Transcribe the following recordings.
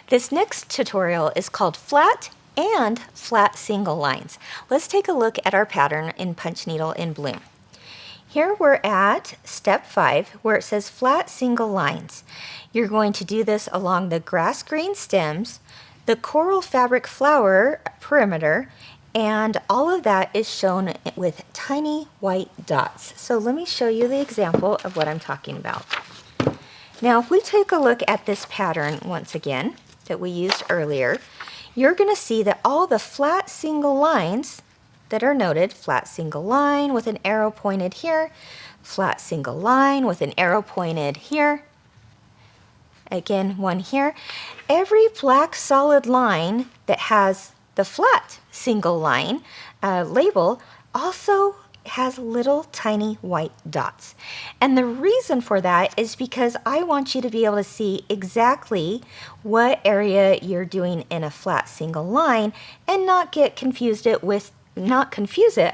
This next tutorial is called Flat and Flat Single Lines. Let's take a look at our pattern in Punch Needle in Bloom. Here we're at step 5 where it says flat single lines. You're going to do this along the grass green stems, the coral fabric flower perimeter, and all of that is shown with tiny white dots. So let me show you the example of what I'm talking about. Now if we take a look at this pattern once again that we used earlier, you're going to see that all the flat single lines that are noted, flat single line with an arrow pointed here, flat single line with an arrow pointed here, again one here. Every black solid line that has the flat single line label also has little tiny white dots. And the reason for that is because I want you to be able to see exactly what area you're doing in a flat single line and not confuse it,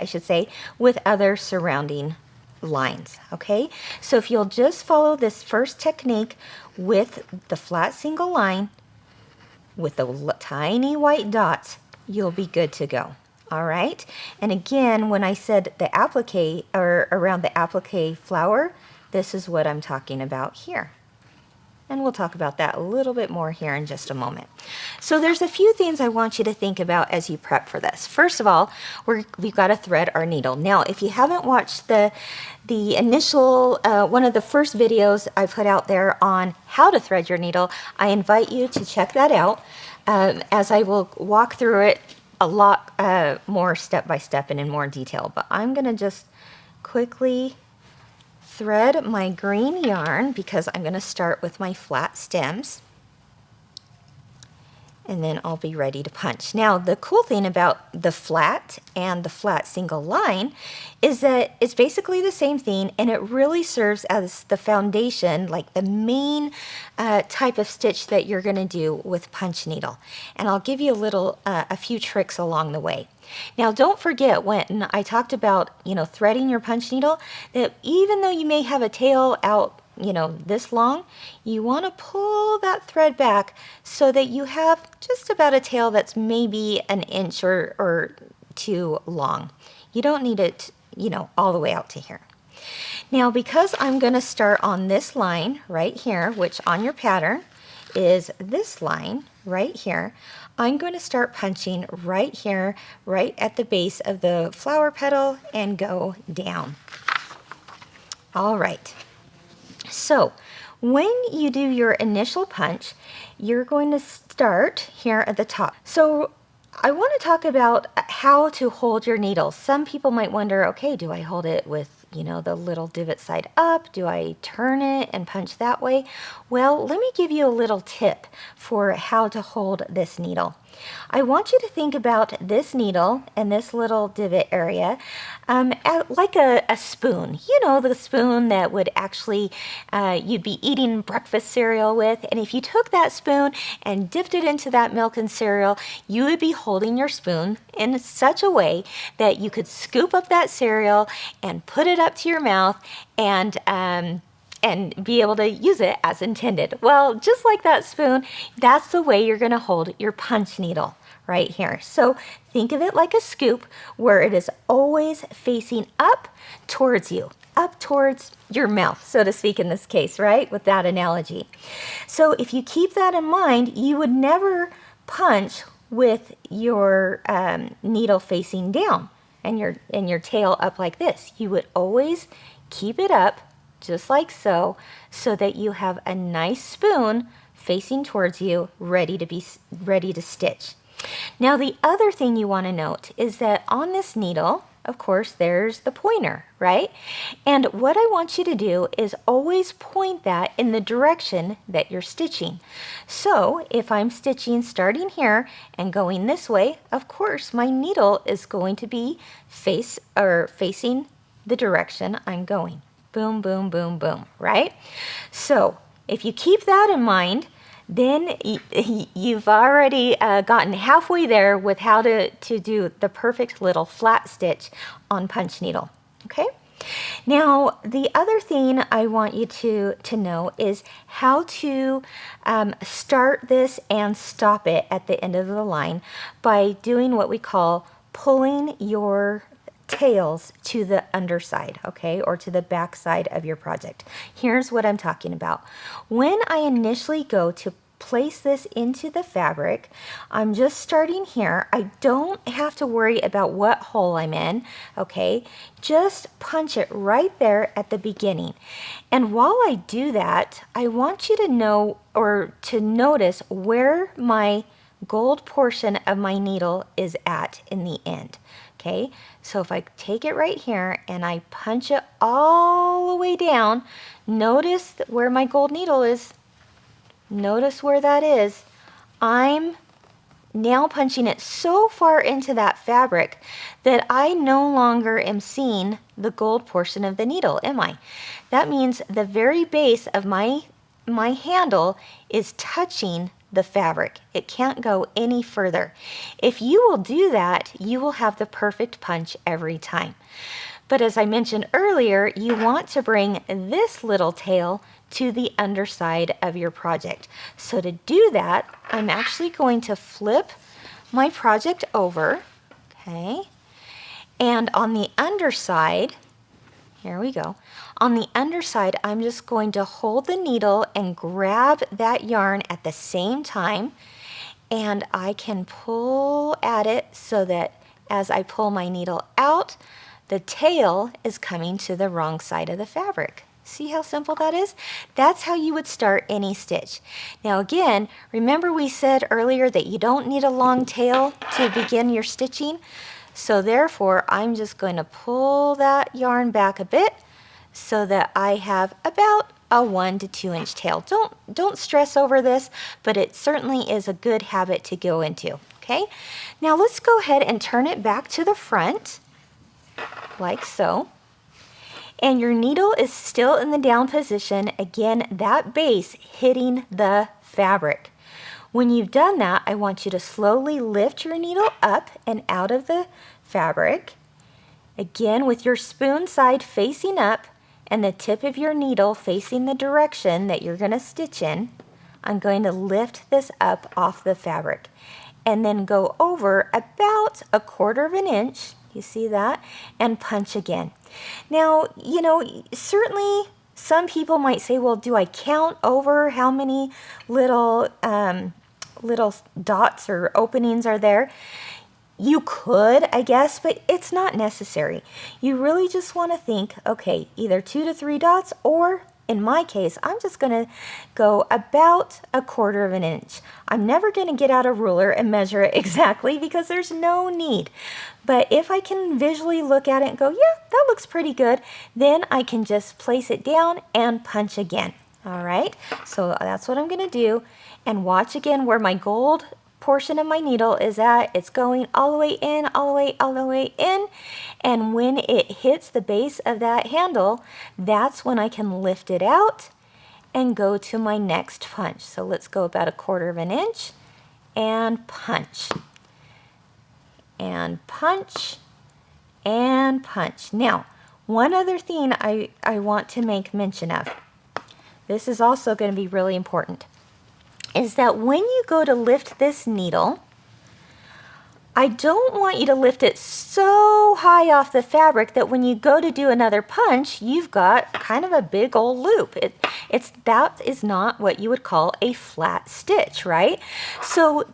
I should say, with other surrounding lines, okay? So if you'll just follow this first technique with the flat single line with the tiny white dots, you'll be good to go. All right, and again, when I said the applique or around the applique flower, this is what I'm talking about here. And we'll talk about that a little bit more here in just a moment. So there's a few things I want you to think about as you prep for this. First of all, we've got to thread our needle. Now, if you haven't watched the initial, one of the first videos I put out there on how to thread your needle, I invite you to check that out as I will walk through it a lot more step by step and in more detail. But I'm going to just quickly thread my green yarn because I'm going to start with my flat stems, and then I'll be ready to punch. Now the cool thing about the flat and the flat single line is that it's basically the same thing, and it really serves as the foundation, like the main type of stitch that you're going to do with punch needle. And I'll give you a few tricks along the way. Now don't forget, when I talked about threading your punch needle, that even though you may have a tail out this long, you want to pull that thread back so that you have just about a tail that's maybe an inch or two long. You don't need it all the way out to here. Now because I'm going to start on this line right here, which on your pattern is this line right here, I'm going to start punching right here, right at the base of the flower petal, and go down. All right. So when you do your initial punch, you're going to start here at the top. So I want to talk about how to hold your needle. Some people might wonder, okay, do I hold it with the little divot side up? Do I turn it and punch that way? Well, let me give you a little tip for how to hold this needle. I want you to think about this needle and this little divot area like a spoon. The spoon that would actually you'd be eating breakfast cereal with. And if you took that spoon and dipped it into that milk and cereal, you would be holding your spoon in such a way that you could scoop up that cereal and put it up to your mouth and be able to use it as intended. Well, just like that spoon, that's the way you're going to hold your punch needle right here. So think of it like a scoop where it is always facing up towards you, up towards your mouth, so to speak in this case, right? With that analogy. So if you keep that in mind, you would never punch with your needle facing down and your tail up like this. You would always keep it up just like so that you have a nice spoon facing towards you, ready to stitch. Now the other thing you want to note is that on this needle, of course, there's the pointer, right? And what I want you to do is always point that in the direction that you're stitching. So if I'm stitching starting here and going this way, of course my needle is going to be facing the direction I'm going. Boom, boom, boom, boom, right? So if you keep that in mind, then you've already gotten halfway there with how to do the perfect little flat stitch on punch needle, okay? Now, the other thing I want you to know is how to start this and stop it at the end of the line by doing what we call pulling your tails to the underside, okay, or to the back side of your project. Here's what I'm talking about. When I initially go to place this into the fabric, I'm just starting here. I don't have to worry about what hole I'm in, okay? Just punch it right there at the beginning. And while I do that, I want you to know or to notice where my gold portion of my needle is at in the end. Okay, so if I take it right here and I punch it all the way down, notice where my gold needle is. Notice where that is. I'm now punching it so far into that fabric that I no longer am seeing the gold portion of the needle, am I? That means the very base of my handle is touching the fabric. It can't go any further. If you will do that, you will have the perfect punch every time. But as I mentioned earlier, you want to bring this little tail to the underside of your project. So to do that, I'm actually going to flip my project over, okay? And on the underside, here we go. On the underside, I'm just going to hold the needle and grab that yarn at the same time, and I can pull at it so that as I pull my needle out, the tail is coming to the wrong side of the fabric. See how simple that is? That's how you would start any stitch. Now again, remember we said earlier that you don't need a long tail to begin your stitching. So therefore, I'm just going to pull that yarn back a bit so that I have about a 1 to 2 inch tail. Don't stress over this, but it certainly is a good habit to go into. Okay, now let's go ahead and turn it back to the front, like so. And your needle is still in the down position. Again, that base hitting the fabric. When you've done that, I want you to slowly lift your needle up and out of the fabric. Again, with your spoon side facing up and the tip of your needle facing the direction that you're going to stitch in, I'm going to lift this up off the fabric and then go over about 1/4 of an inch. You see that? And punch again. Now, you know, certainly some people might say, well, do I count over how many little dots or openings are there? You could, I guess, but it's not necessary. You really just want to think, okay, either 2 to 3 dots, or in my case, I'm just going to go about 1/4 of an inch. I'm never going to get out a ruler and measure it exactly because there's no need. But if I can visually look at it and go, yeah, that looks pretty good, then I can just place it down and punch again. All right, so that's what I'm going to do. And watch again where my gold portion of my needle is at. It's going all the way in, all the way in. And when it hits the base of that handle, that's when I can lift it out and go to my next punch. So let's go about 1/4 of an inch and punch. And punch and punch. Now, one other thing I want to make mention of, this is also going to be really important, is that when you go to lift this needle, I don't want you to lift it so high off the fabric that when you go to do another punch, you've got kind of a big old loop. That is not what you would call a flat stitch, right? So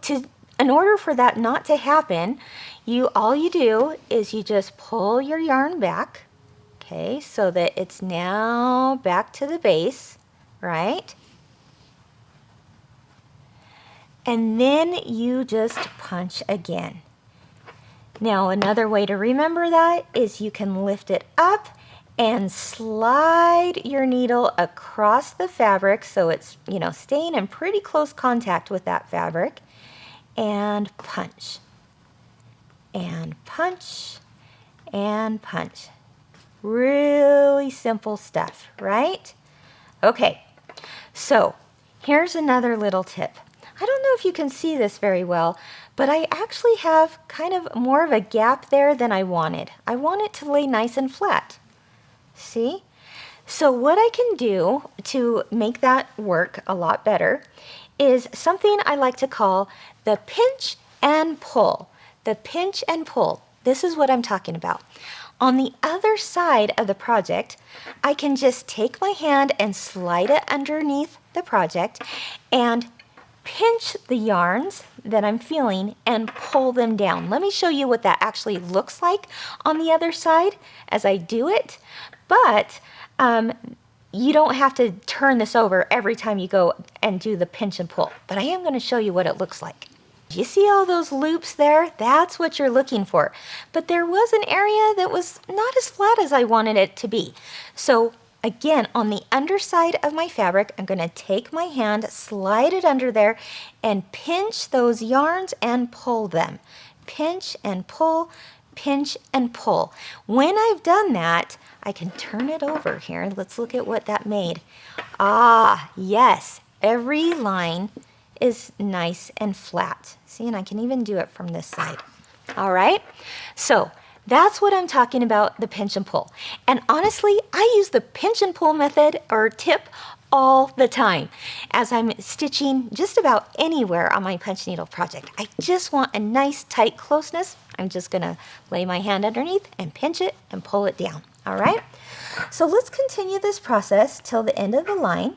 in order for that not to happen, all you do is you just pull your yarn back, okay, so that it's now back to the base, right? And then you just punch again. Now another way to remember that is you can lift it up and slide your needle across the fabric so it's, you know, staying in pretty close contact with that fabric, and punch. And punch and punch. Really simple stuff, right? Okay, so here's another little tip. I don't know if you can see this very well, but I actually have kind of more of a gap there than I wanted. I want it to lay nice and flat. See? So what I can do to make that work a lot better is something I like to call the pinch and pull. The pinch and pull. This is what I'm talking about. On the other side of the project, I can just take my hand and slide it underneath the project and pinch the yarns that I'm feeling and pull them down. Let me show you what that actually looks like on the other side as I do it. But you don't have to turn this over every time you go and do the pinch and pull. But I am going to show you what it looks like. You see all those loops there? That's what you're looking for. But there was an area that was not as flat as I wanted it to be. So again, on the underside of my fabric, I'm going to take my hand, slide it under there, and pinch those yarns and pull them. Pinch and pull, pinch and pull. When I've done that, I can turn it over here. Let's look at what that made. Ah, yes, every line is nice and flat. See, and I can even do it from this side. All right, so that's what I'm talking about, the pinch and pull. And honestly, I use the pinch and pull method or tip all the time as I'm stitching just about anywhere on my punch needle project. I just want a nice tight closeness. I'm just gonna lay my hand underneath and pinch it and pull it down. All right, so let's continue this process till the end of the line.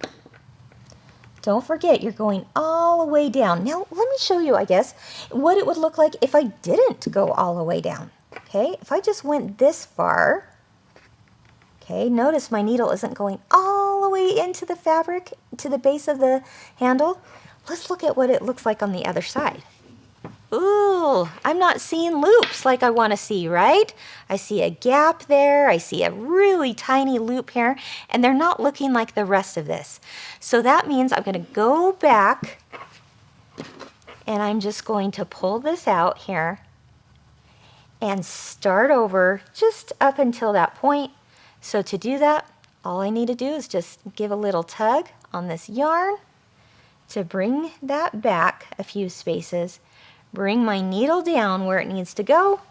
Don't forget, you're going all the way down. Now, let me show you, I guess, what it would look like if I didn't go all the way down. Okay, if I just went this far, okay, notice my needle isn't going all the way into the fabric, to the base of the handle. Let's look at what it looks like on the other side. Ooh, I'm not seeing loops like I want to see, right? I see a gap there, I see a really tiny loop here, and they're not looking like the rest of this. So that means I'm going to go back, and I'm just going to pull this out here and start over just up until that point. So to do that, all I need to do is just give a little tug on this yarn to bring that back a few spaces. Bring my needle down where it needs to go,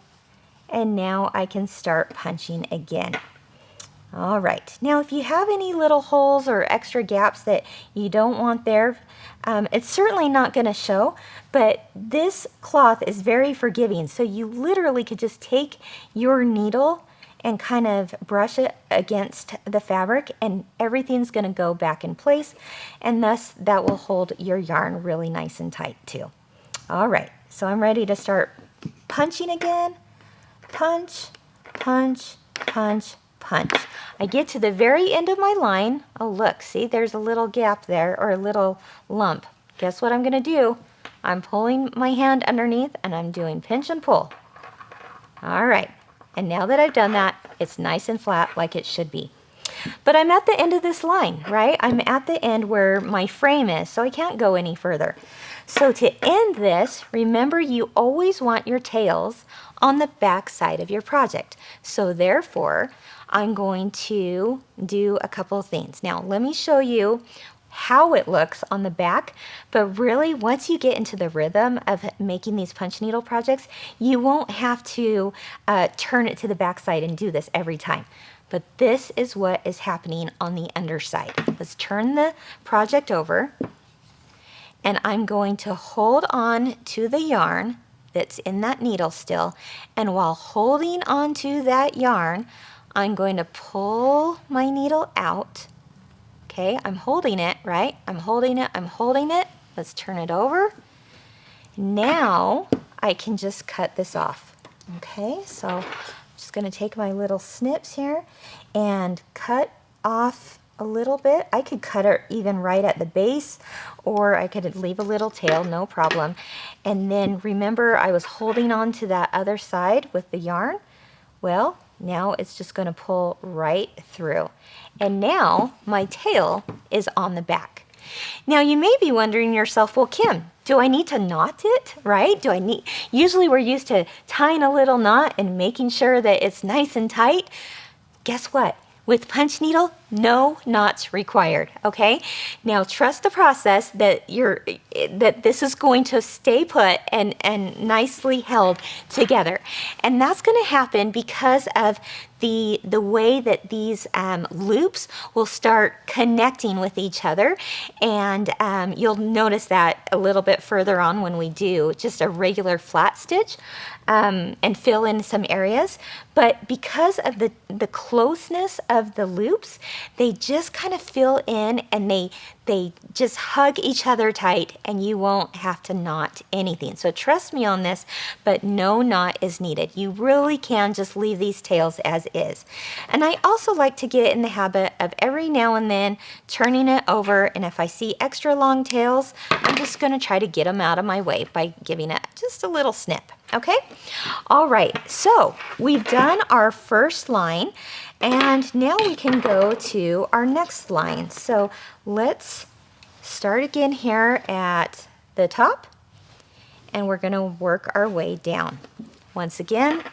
and now I can start punching again. All right, now if you have any little holes or extra gaps that you don't want there, it's certainly not going to show, but this cloth is very forgiving, so you literally could just take your needle and kind of brush it against the fabric, and everything's going to go back in place, and thus that will hold your yarn really nice and tight too. All right. So I'm ready to start punching again. Punch, punch, punch, punch. I get to the very end of my line. Oh, look, see, there's a little gap there, or a little lump. Guess what I'm going to do? I'm pulling my hand underneath, and I'm doing pinch and pull. All right. And now that I've done that, it's nice and flat like it should be. But I'm at the end of this line, right? I'm at the end where my frame is, so I can't go any further. So to end this, remember you always want your tails on the back side of your project. So therefore, I'm going to do a couple of things. Now, let me show you how it looks on the back, but really once you get into the rhythm of making these punch needle projects, you won't have to turn it to the back side and do this every time. But this is what is happening on the underside. Let's turn the project over, and I'm going to hold on to the yarn that's in that needle still, and while holding on to that yarn, I'm going to pull my needle out. Okay, I'm holding it, right? I'm holding it, I'm holding it. Let's turn it over. Now I can just cut this off. Okay, so I'm just going to take my little snips here and cut off a little bit. I could cut it even right at the base, or I could leave a little tail, no problem. And then remember, I was holding on to that other side with the yarn. Well, now it's just going to pull right through. And now my tail is on the back. Now you may be wondering yourself, well, Kim, do I need to knot it, right? Usually we're used to tying a little knot and making sure that it's nice and tight. Guess what? With punch needle, No knots required, okay? Now trust the process that this is going to stay put and nicely held together. And that's going to happen because of the way that these loops will start connecting with each other. And you'll notice that a little bit further on when we do just a regular flat stitch and fill in some areas. But because of the closeness of the loops, they just kind of fill in and they just hug each other tight, and you won't have to knot anything. So trust me on this, but no knot is needed. You really can just leave these tails as is. And I also like to get in the habit of every now and then turning it over, and if I see extra long tails, I'm just going to try to get them out of my way by giving it just a little snip. Okay? All right, so we've done our first line, and now we can go to our next line. So let's start again here at the top, and we're going to work our way down. Once again,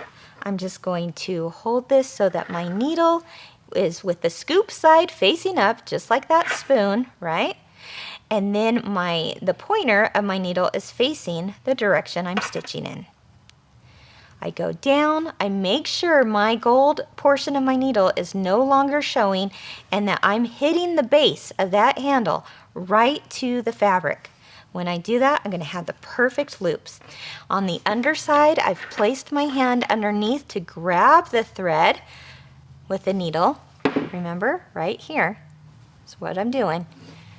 I'm just going to hold this so that my needle is with the scoop side facing up, just like that spoon, right? And then the pointer of my needle is facing the direction I'm stitching in. I go down, I make sure my gold portion of my needle is no longer showing and that I'm hitting the base of that handle right to the fabric. When I do that, I'm going to have the perfect loops. On the underside, I've placed my hand underneath to grab the thread with the needle. Remember, right here is what I'm doing.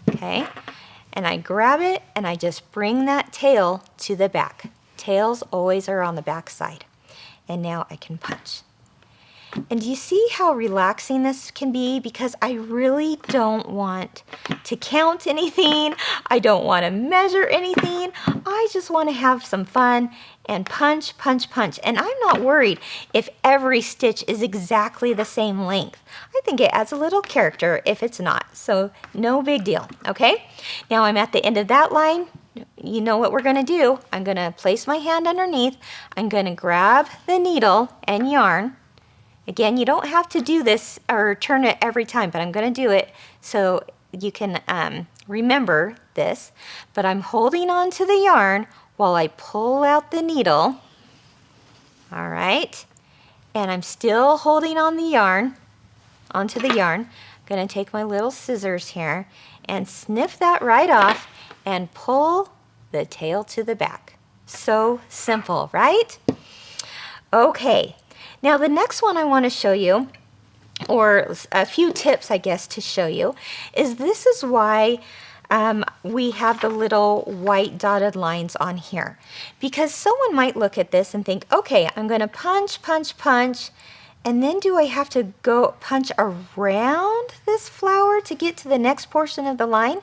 Okay, and I grab it and I just bring that tail to the back. Tails always are on the back side. And now I can punch. And do you see how relaxing this can be? Because I really don't want to count anything. I don't want to measure anything. I just want to have some fun and punch, punch, punch. And I'm not worried if every stitch is exactly the same length. I think it adds a little character if it's not. So no big deal, okay? Now I'm at the end of that line. You know what we're going to do. I'm going to place my hand underneath. I'm going to grab the needle and yarn. Again, you don't have to do this or turn it every time, but I'm going to do it so you can remember this. But I'm holding on to the yarn while I pull out the needle. All right. And I'm still holding on the yarn, onto the yarn. I'm going to take my little scissors here and snip that right off and pull the tail to the back. So simple, right? Okay, now the next one I want to show you, or a few tips I guess to show you, is this is why we have the little white dotted lines on here. Because someone might look at this and think, okay, I'm going to punch, punch, punch, and then do I have to go punch around this flower to get to the next portion of the line?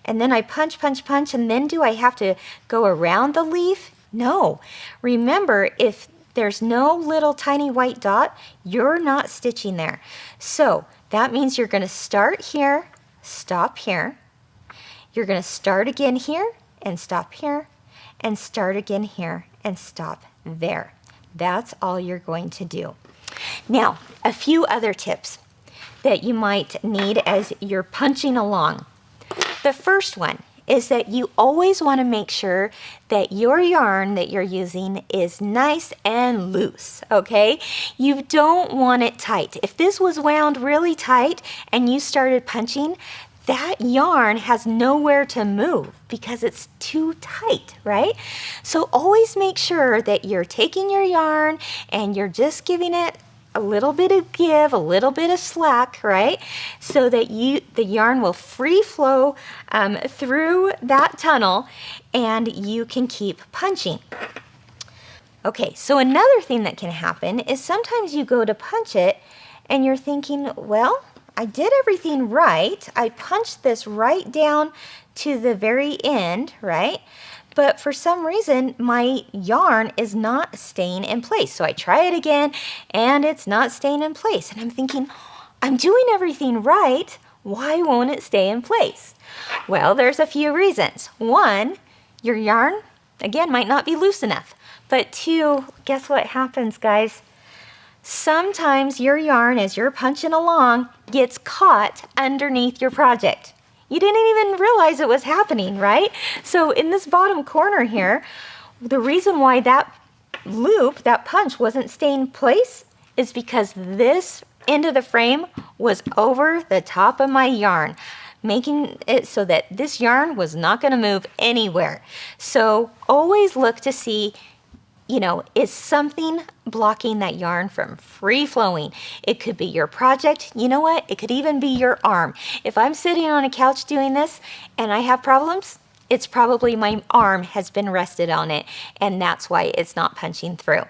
And then I punch, punch, punch, and then do I have to go around the leaf? No. Remember, if there's no little tiny white dot, you're not stitching there. So that means you're going to start here, stop here. You're going to start again here and stop here, and start again here and stop there. That's all you're going to do. Now, a few other tips that you might need as you're punching along. The first one is that you always want to make sure that your yarn that you're using is nice and loose, okay? You don't want it tight. If this was wound really tight and you started punching, that yarn has nowhere to move because it's too tight, right? So always make sure that you're taking your yarn and you're just giving it a little bit of give, a little bit of slack, right? So that the yarn will free flow through that tunnel and you can keep punching. Okay, so another thing that can happen is sometimes you go to punch it and you're thinking, well, I did everything right. I punched this right down to the very end, right? But for some reason, my yarn is not staying in place. So I try it again, and it's not staying in place. And I'm thinking, I'm doing everything right. Why won't it stay in place? Well, there's a few reasons. One, your yarn, again, might not be loose enough. But two, guess what happens, guys? sometimes your yarn, as you're punching along, gets caught underneath your project. You didn't even realize it was happening, right? So in this bottom corner here, the reason why that loop, that punch, wasn't staying in place is because this end of the frame was over the top of my yarn, making it so that this yarn was not going to move anywhere. So always look to see, is something blocking that yarn from free flowing? It could be your project. You know what? It could even be your arm. If I'm sitting on a couch doing this and I have problems, it's probably my arm has been rested on it, and that's why it's not punching through.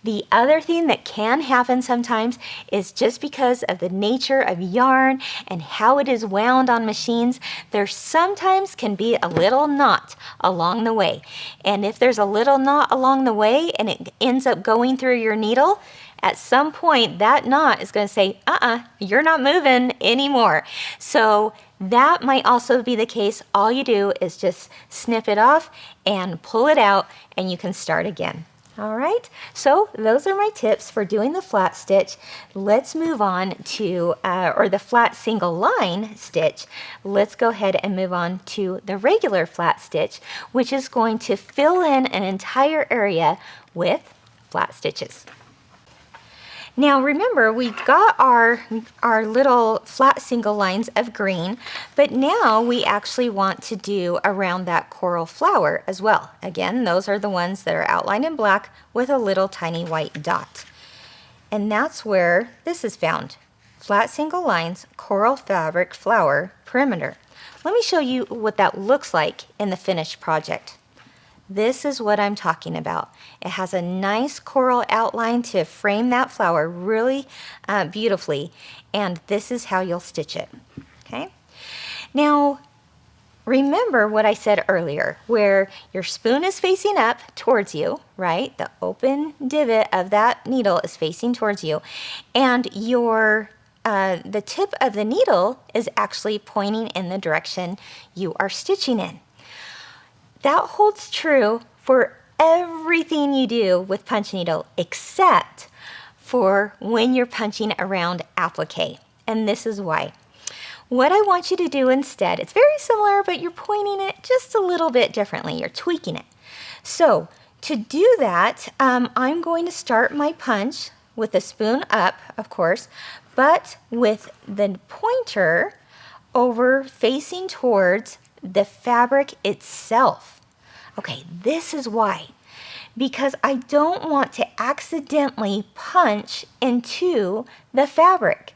The other thing that can happen sometimes is just because of the nature of yarn and how it is wound on machines, there sometimes can be a little knot along the way. And if there's a little knot along the way and it ends up going through your needle, at some point that knot is going to say, you're not moving anymore. So that might also be the case. All you do is just snip it off and pull it out, and you can start again. All right, so those are my tips for doing the flat stitch. Let's move on to, or the flat single line stitch. Let's go ahead and move on to the regular flat stitch, which is going to fill in an entire area with flat stitches. Now remember, we've got our little flat single lines of green, but now we actually want to do around that coral flower as well. Again, those are the ones that are outlined in black with a little tiny white dot. And that's where this is found. Flat single lines, coral fabric flower, perimeter. Let me show you what that looks like in the finished project. This is what I'm talking about. It has a nice coral outline to frame that flower really beautifully, and this is how you'll stitch it. Okay? Now, remember what I said earlier, where your spoon is facing up towards you, right? The open divot of that needle is facing towards you, and the tip of the needle is actually pointing in the direction you are stitching in. That holds true for everything you do with punch needle except for when you're punching around applique. And this is why. What I want you to do instead, it's very similar, but you're pointing it just a little bit differently. You're tweaking it. So to do that, I'm going to start my punch with the spoon up, of course, but with the pointer over facing towards the fabric itself. Okay, this is why. Because I don't want to accidentally punch into the fabric.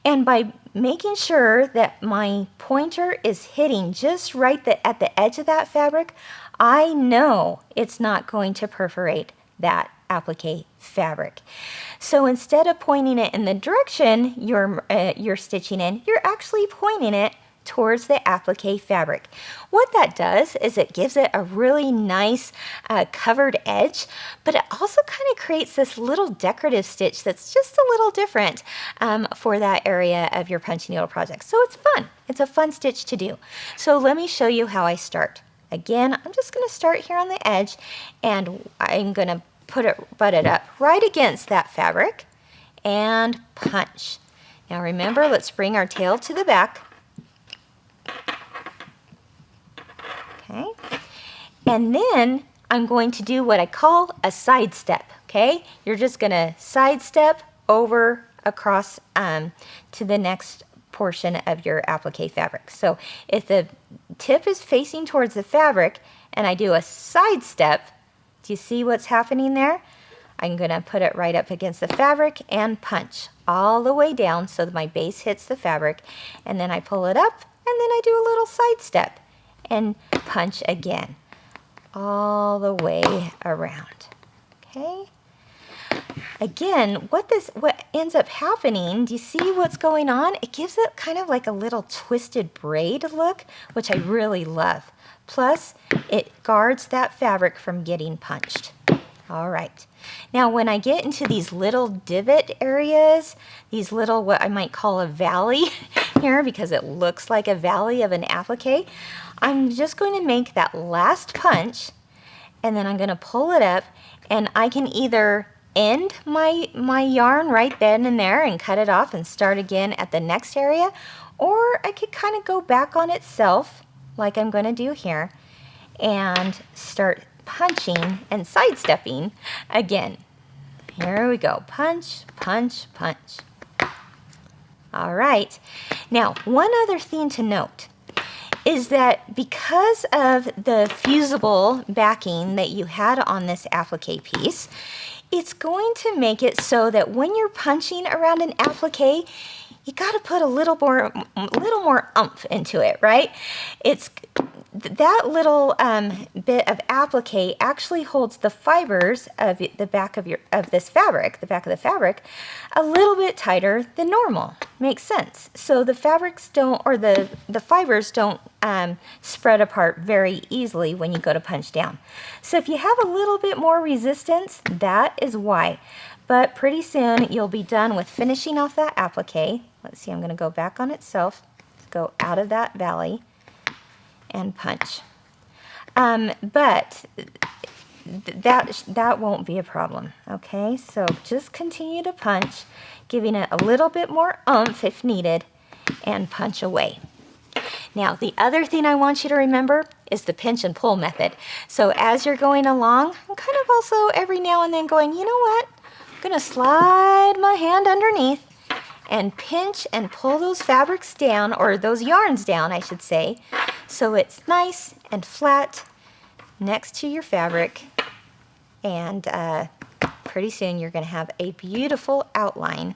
And by making sure that my pointer is hitting just right at the edge of that fabric, I know it's not going to perforate that applique fabric. So instead of pointing it in the direction you're stitching in, you're actually pointing it towards the applique fabric. What that does is it gives it a really nice covered edge, but it also kind of creates this little decorative stitch that's just a little different for that area of your punch needle project. So it's fun. It's a fun stitch to do. So let me show you how I start. Again, I'm just going to start here on the edge, and I'm going to butt it up right against that fabric and punch. Now remember, let's bring our tail to the back. Okay, and then I'm going to do what I call a side step. Okay, you're just going to sidestep over across to the next portion of your applique fabric. So if the tip is facing towards the fabric and I do a side step, do you see what's happening there? I'm going to put it right up against the fabric and punch all the way down so that my base hits the fabric, and then I pull it up and then I do a little side step and punch again all the way around. Okay, again, what ends up happening, do you see what's going on? It gives it kind of like a little twisted braid look, which I really love. Plus it guards that fabric from getting punched. All right, now when I get into these little divot areas, these little, what I might call a valley here, because it looks like a valley of an applique, I'm just going to make that last punch, and then I'm going to pull it up, and I can either end my yarn right then and there and cut it off and start again at the next area, or I could kind of go back on itself like I'm going to do here and start punching and sidestepping again. Here we go. Punch, punch, punch. All right. Now, one other thing to note is that because of the fusible backing that you had on this applique piece, it's going to make it so that when you're punching around an applique, you got to put a little more oomph into it, right? It's that little bit of applique actually holds the fibers of the back of this fabric, the back of the fabric, a little bit tighter than normal. Makes sense. So the fabrics don't, or the fibers don't spread apart very easily when you go to punch down. So if you have a little bit more resistance, that is why. But pretty soon you'll be done with finishing off that applique. Let's see, I'm going to go back on itself, go out of that valley, and punch. But that won't be a problem, okay? So just continue to punch, giving it a little bit more oomph if needed, and punch away. Now, the other thing I want you to remember is the pinch and pull method. So as you're going along, I'm kind of also every now and then going, you know what? I'm going to slide my hand underneath and pinch and pull those fabrics down, or those yarns down, I should say, so it's nice and flat next to your fabric, and pretty soon you're going to have a beautiful outline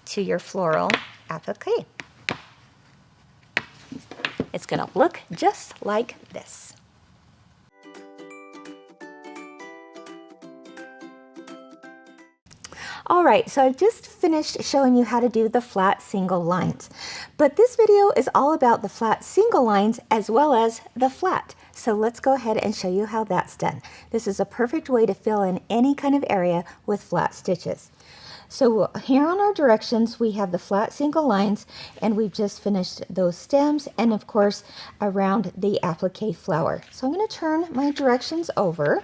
to your floral applique. It's going to look just like this. Alright, so I've just finished showing you how to do the flat single lines. But this video is all about the flat single lines as well as the flat. So let's go ahead and show you how that's done. This is a perfect way to fill in any kind of area with flat stitches. So here on our directions we have the flat single lines, and we've just finished those stems and of course around the applique flower. So I'm going to turn my directions over.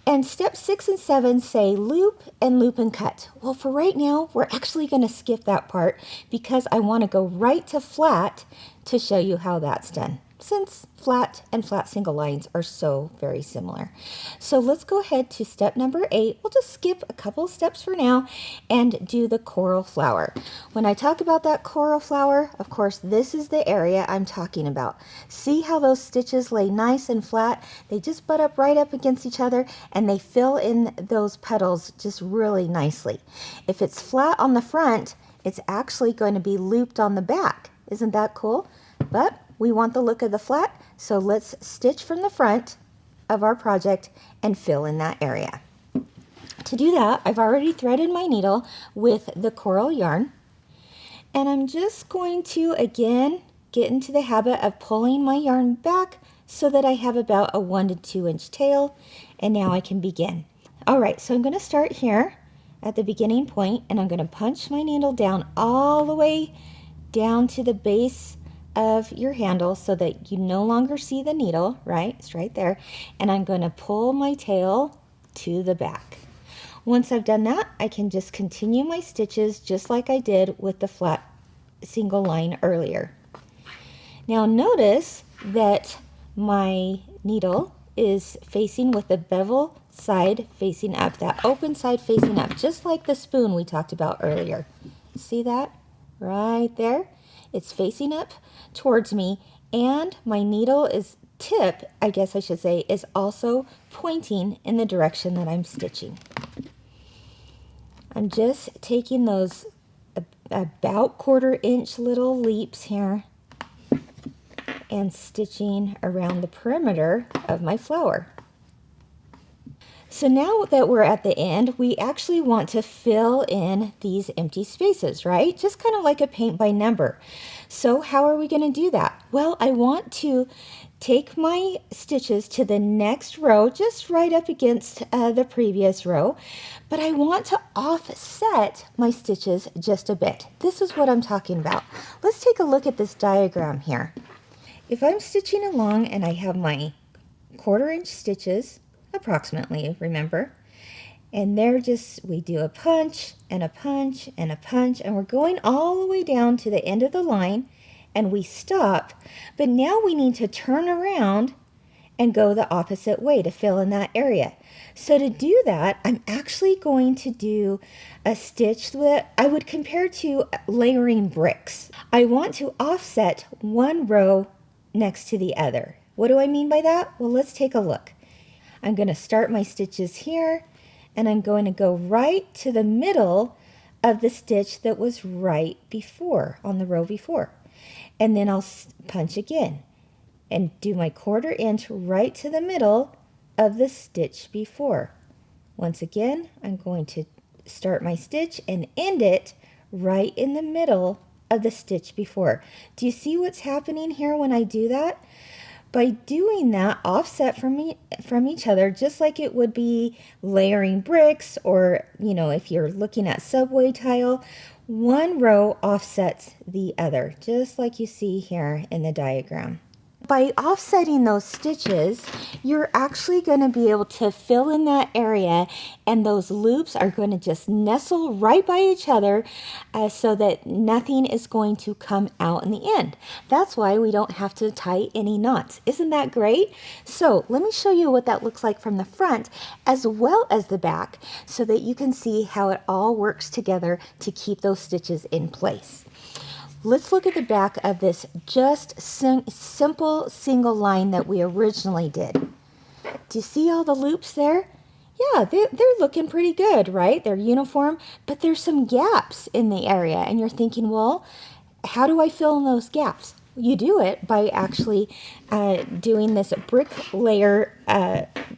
And step 6 and 7 say loop and cut. Well, for right now, we're actually going to skip that part because I want to go right to flat to show you how that's done, since flat and flat single lines are so very similar. So let's go ahead to step number 8. We'll just skip a couple steps for now and do the coral flower. When I talk about that coral flower, of course, this is the area I'm talking about. See how those stitches lay nice and flat? They just butt up right up against each other, and they fill in those petals just really nicely. If it's flat on the front, it's actually going to be looped on the back. Isn't that cool? But we want the look of the flat, so let's stitch from the front of our project and fill in that area. To do that, I've already threaded my needle with the coral yarn, and I'm just going to again get into the habit of pulling my yarn back so that I have about a 1 to 2 inch tail, and now I can begin. Alright, so I'm going to start here at the beginning point, and I'm going to punch my needle down all the way down to the base of your handle so that you no longer see the needle, right? It's right there. And I'm going to pull my tail to the back. Once I've done that, I can just continue my stitches just like I did with the flat single line earlier. Now notice that my needle is facing with the bevel side facing up, that open side facing up, just like the spoon we talked about earlier. See that? Right there. It's facing up towards me, and my needle tip, I guess I should say, is also pointing in the direction that I'm stitching. I'm just taking those about 1/4 inch little leaps here and stitching around the perimeter of my flower. So now that we're at the end, we actually want to fill in these empty spaces, right? Just kind of like a paint by number. So how are we going to do that? Well, I want to take my stitches to the next row, just right up against the previous row, but I want to offset my stitches just a bit. This is what I'm talking about. Let's take a look at this diagram here. If I'm stitching along and I have my 1/4 inch stitches, approximately, remember, And we do a punch and a punch and a punch, and we're going all the way down to the end of the line, and we stop. But now we need to turn around and go the opposite way to fill in that area. So to do that, I'm actually going to do a stitch that I would compare to layering bricks. I want to offset one row next to the other. What do I mean by that? Well, let's take a look. I'm going to start my stitches here, and I'm going to go right to the middle of the stitch that was right before, on the row before. And then I'll punch again and do my 1/4 inch right to the middle of the stitch before. Once again, I'm going to start my stitch and end it right in the middle of the stitch before. Do you see what's happening here when I do that? By doing that, offset from each other, just like it would be layering bricks, or, you know, if you're looking at subway tile, one row offsets the other, just like you see here in the diagram. By offsetting those stitches, you're actually going to be able to fill in that area, and those loops are going to just nestle right by each other so that nothing is going to come out in the end. That's why we don't have to tie any knots. Isn't that great? So let me show you what that looks like from the front as well as the back, so that you can see how it all works together to keep those stitches in place. Let's look at the back of this just simple single line that we originally did. Do you see all the loops there? Yeah, they're looking pretty good, right? They're uniform, but there's some gaps in the area, and you're thinking, well, how do I fill in those gaps? You do it by actually doing this brick layer,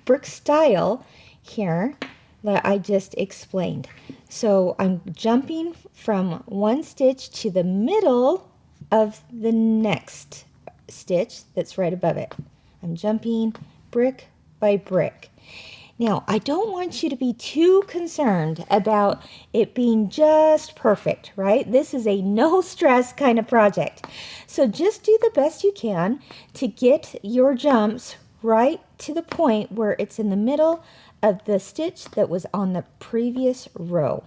brick style here that I just explained. So I'm jumping from one stitch to the middle of the next stitch that's right above it. I'm jumping brick by brick. Now, I don't want you to be too concerned about it being just perfect, right? This is a no stress kind of project. So just do the best you can to get your jumps right to the point where it's in the middle of the stitch that was on the previous row.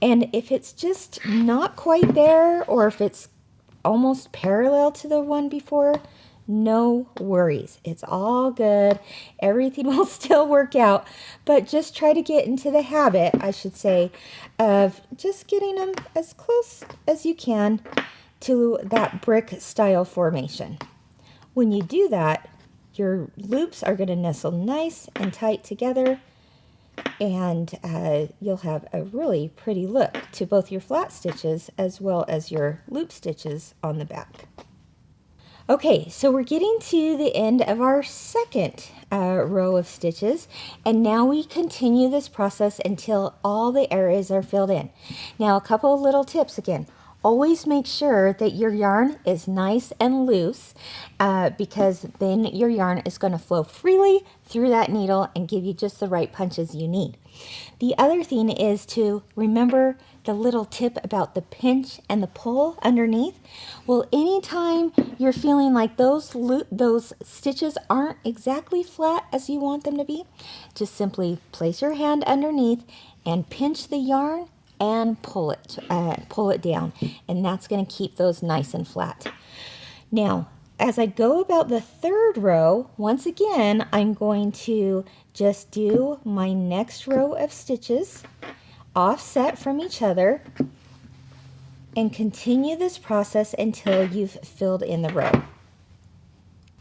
And if it's just not quite there, or if it's almost parallel to the one before, no worries. It's all good. Everything will still work out, but just try to get into the habit, I should say, of just getting them as close as you can to that brick style formation. When you do that, your loops are going to nestle nice and tight together, and you'll have a really pretty look to both your flat stitches as well as your loop stitches on the back. Okay, so we're getting to the end of our second row of stitches, and now we continue this process until all the areas are filled in. Now, a couple of little tips again. Always make sure that your yarn is nice and loose, because then your yarn is going to flow freely through that needle and give you just the right punches you need. The other thing is to remember the little tip about the pinch and the pull underneath. Well, anytime you're feeling like those stitches aren't exactly flat as you want them to be, just simply place your hand underneath and pinch the yarn and pull it down, and that's going to keep those nice and flat. Now, as I go about the third row, once again, I'm going to just do my next row of stitches, offset from each other, and continue this process until you've filled in the row.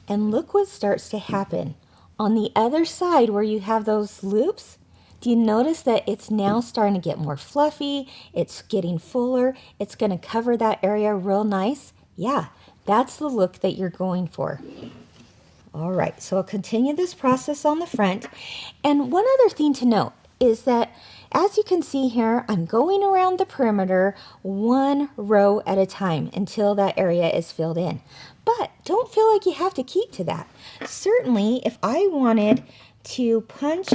And look what starts to happen. On the other side where you have those loops, do you notice that it's now starting to get more fluffy? It's getting fuller. It's going to cover that area real nice. Yeah, that's the look that you're going for. All right, so I'll continue this process on the front. And one other thing to note is that, as you can see here, I'm going around the perimeter one row at a time until that area is filled in. But don't feel like you have to keep to that. Certainly, if I wanted to punch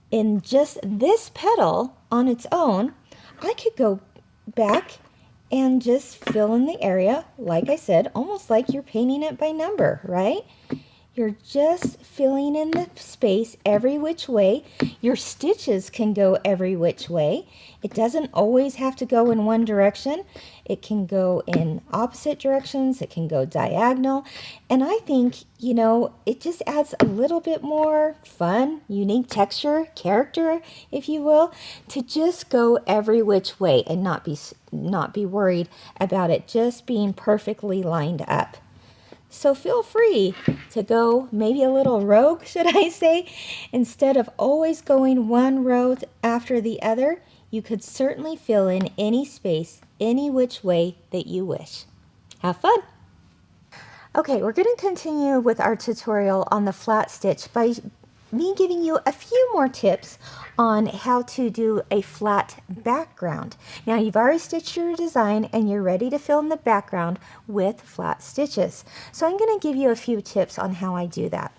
in just this petal on its own, I could go back and just fill in the area, like I said, almost like you're painting it by number, right? You're just filling in the space every which way. Your stitches can go every which way. It doesn't always have to go in one direction. It can go in opposite directions. It can go diagonal. And I think, you know, it just adds a little bit more fun, unique texture, character, if you will, to just go every which way and not be worried about it just being perfectly lined up. So feel free to go maybe a little rogue, should I say. Instead of always going one row after the other, you could certainly fill in any space, any which way that you wish. Have fun! Okay, we're going to continue with our tutorial on the flat stitch by me giving you a few more tips on how to do a flat background. Now you've already stitched your design and you're ready to fill in the background with flat stitches. So I'm going to give you a few tips on how I do that.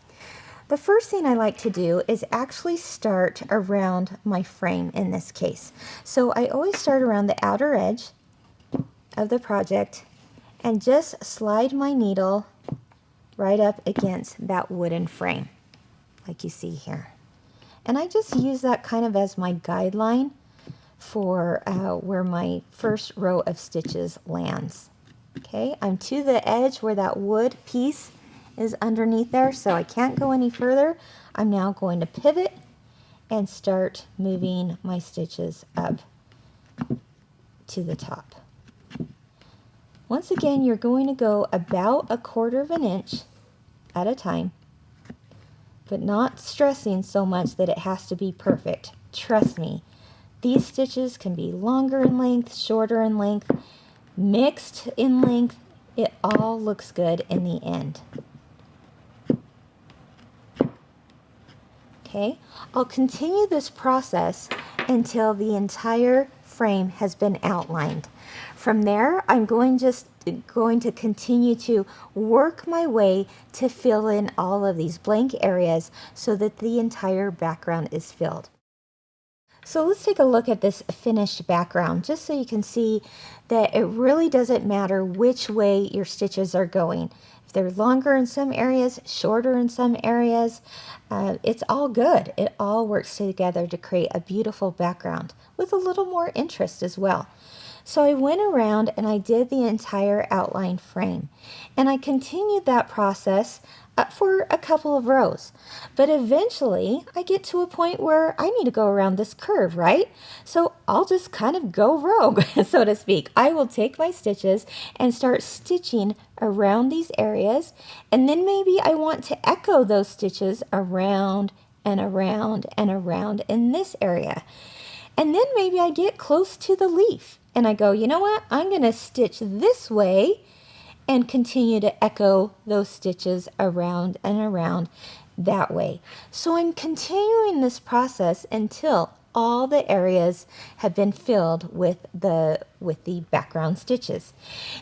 The first thing I like to do is actually start around my frame in this case. So I always start around the outer edge of the project and just slide my needle right up against that wooden frame, like you see here. And I just use that kind of as my guideline for where my first row of stitches lands. Okay, I'm to the edge where that wood piece is underneath there, so I can't go any further. I'm now going to pivot and start moving my stitches up to the top. Once again, you're going to go about 1/4 of an inch at a time, but not stressing so much that it has to be perfect. Trust me, these stitches can be longer in length, shorter in length, mixed in length. It all looks good in the end. Okay, I'll continue this process until the entire frame has been outlined. From there, I'm going to continue to work my way to fill in all of these blank areas so that the entire background is filled. So let's take a look at this finished background just so you can see that it really doesn't matter which way your stitches are going. If they're longer in some areas, shorter in some areas, it's all good. It all works together to create a beautiful background with a little more interest as well. So I went around and I did the entire outline frame, and I continued that process for a couple of rows. But eventually I get to a point where I need to go around this curve, right? So I'll just kind of go rogue, so to speak. I will take my stitches and start stitching around these areas, and then maybe I want to echo those stitches around and around and around in this area. And then maybe I get close to the leaf and I go, you know what, I'm going to stitch this way and continue to echo those stitches around and around that way. So I'm continuing this process until all the areas have been filled with the background stitches.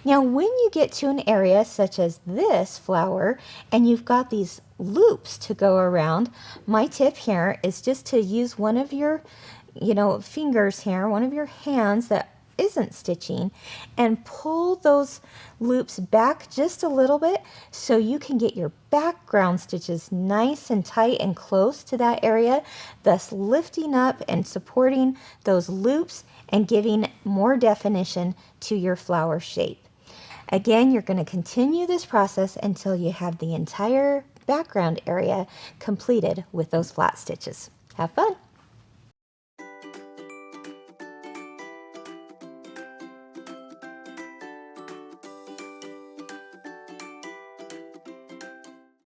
Now when you get to an area such as this flower and you've got these loops to go around, my tip here is just to use one of your fingers here, one of your hands that isn't stitching, and pull those loops back just a little bit so you can get your background stitches nice and tight and close to that area, thus lifting up and supporting those loops and giving more definition to your flower shape. Again, you're going to continue this process until you have the entire background area completed with those flat stitches. Have fun!